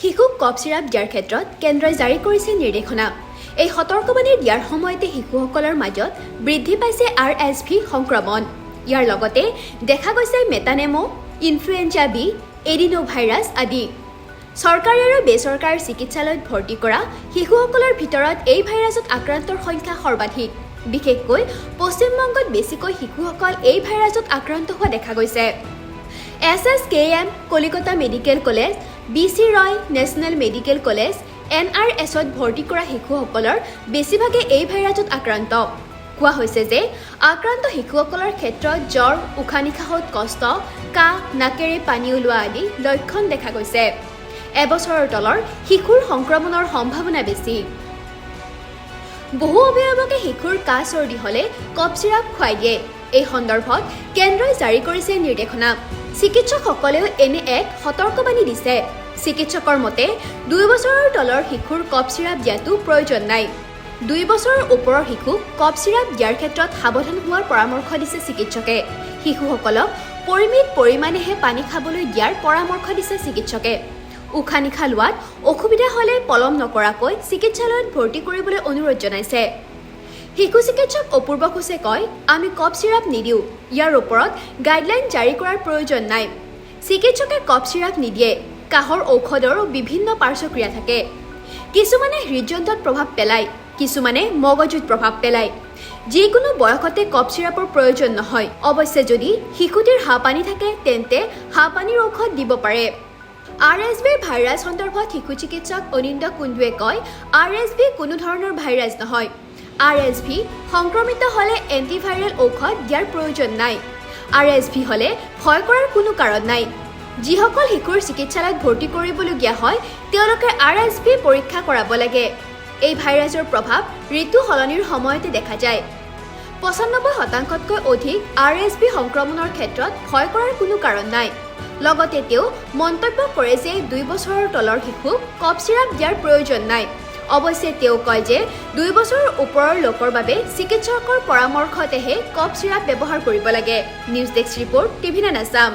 শিশুক কফ চিৰাপ দিয়াৰ ক্ষেত্ৰত কেন্দ্ৰই জাৰি কৰিছে নিৰ্দেশনা। এই সতৰ্কবাণী দিয়াৰ সময়তে শিশুসকলৰ মাজত বৃদ্ধি পাইছে RSV সংক্ৰমণ। ইয়াৰ লগতে দেখা গৈছে মেটানেমো, ইনফ্লুৱেঞ্জা বি, এডিনোভাইৰাছ আদি। চৰকাৰী আৰু বেচৰকাৰী চিকিৎসালয়ত ভৰ্তি কৰা শিশুসকলৰ ভিতৰত এই ভাইৰাছত আক্ৰান্তৰ সংখ্যা সৰ্বাধিক। বিশেষকৈ পশ্চিমবংগত বেছিকৈ শিশুসকল এই ভাইৰাছত আক্ৰান্ত হোৱা দেখা গৈছে। SSKM, Kolkata medical college, BC Roy national medical college, NRSত ভৰ্তি কৰা শিশুসকলৰ বেছিভাগে এই ভাইৰাছত আক্ৰান্ত। কোৱা হৈছে যে আক্ৰান্ত শিশুসকলৰ ক্ষেত্ৰত জ্বৰ, উশাহ নিশাহত কষ্ট, কাহ, নাকেৰে পানী ওলোৱা আদি লক্ষণ দেখা গৈছে। এবছৰৰ তলৰ শিশুৰ সংক্ৰমণৰ সম্ভাৱনা বেছি। বহু অভিভাৱকে শিশুৰ কাহ চৰ্দি হ'লে কফ চিৰাপ খুৱাই দিয়ে। এই সন্দৰ্ভত কেন্দ্ৰই জাৰি কৰিছে নিৰ্দেশনা। চিকিৎসকসকলেও এনে এক সতৰ্কবাণী দিছে। চিকিৎসকৰ মতে 2 বছৰৰ তলৰ শিশুৰ কফ চিৰাপ দিয়াটো প্ৰয়োজন নাই। 2 বছৰৰ ওপৰৰ শিশুক কফ চিৰাপ দিয়াৰ ক্ষেত্ৰত সাৱধান হোৱাৰ পৰামৰ্শ দিছে চিকিৎসকে। শিশুসকলক পৰিমিত পৰিমাণেহে পানী খাবলৈ দিয়াৰ পৰামৰ্শ দিছে চিকিৎসকে। উশাহ নিশাহ লোৱাত অসুবিধা হ'লে পলম নকৰাকৈ চিকিৎসালয়ত ভৰ্তি কৰিবলৈ অনুৰোধ জনাইছে। শিশু চিকিৎসক অপূৰ্ব ঘোষে কয়, আমি কফ চিৰাপ নিদিওঁ। ইয়াৰ ওপৰত গাইডলাইন জাৰি কৰাৰ প্ৰয়োজন নাই। চিকিৎসকে কফ চিৰাপ নিদিয়ে। কাহৰ ঔষধৰো বিভিন্ন পাৰ্শ্বক্ৰিয়া থাকে। কিছুমানে হৃদযন্ত্ৰত প্ৰভাৱ পেলায়, কিছুমানে মগজুত প্ৰভাৱ পেলায়। যিকোনো বয়সতে কফ চিৰাপৰ প্ৰয়োজন নহয়। অৱশ্যে যদি শিশুটিৰ হাঁপানী থাকে তেন্তে হাঁপানীৰ ঔষধ দিব পাৰে। RSV ভাইৰাছ সন্দৰ্ভত শিশু চিকিৎসক অনিন্দ কুণ্ডুৱে কয়, RSV কোনো ধৰণৰ ভাইৰাছ নহয়। RSV সংক্ৰমিত হ'লে এণ্টিভাইৰেল ঔষধ দিয়াৰ প্ৰয়োজন নাই। RSV হ'লে ভয় কৰাৰ কোনো কাৰণ নাই। যিসকল শিশুৰ চিকিৎসালয়ত ভৰ্তি কৰিবলগীয়া হয় তেওঁলোকে RSV পৰীক্ষা কৰাব লাগে। এই ভাইৰাছৰ প্ৰভাৱ ঋতু সলনিৰ সময়তে দেখা যায়। 95% অধিক RSV সংক্ৰমণৰ ক্ষেত্ৰত ভয় কৰাৰ কোনো কাৰণ নাই। লগতে তেওঁ মন্তব্য কৰে যে 2 বছৰৰ তলৰ শিশুক কফ চিৰাপ দিয়াৰ প্ৰয়োজন নাই। অৱশ্যে তেওঁ কয় যে 2 বছৰৰ ওপৰৰ লোকৰ বাবে চিকিৎসকৰ পৰামৰ্শতেহে কফ চিৰাপ ব্যৱহাৰ কৰিব লাগে। News desk report, TV9 Assam.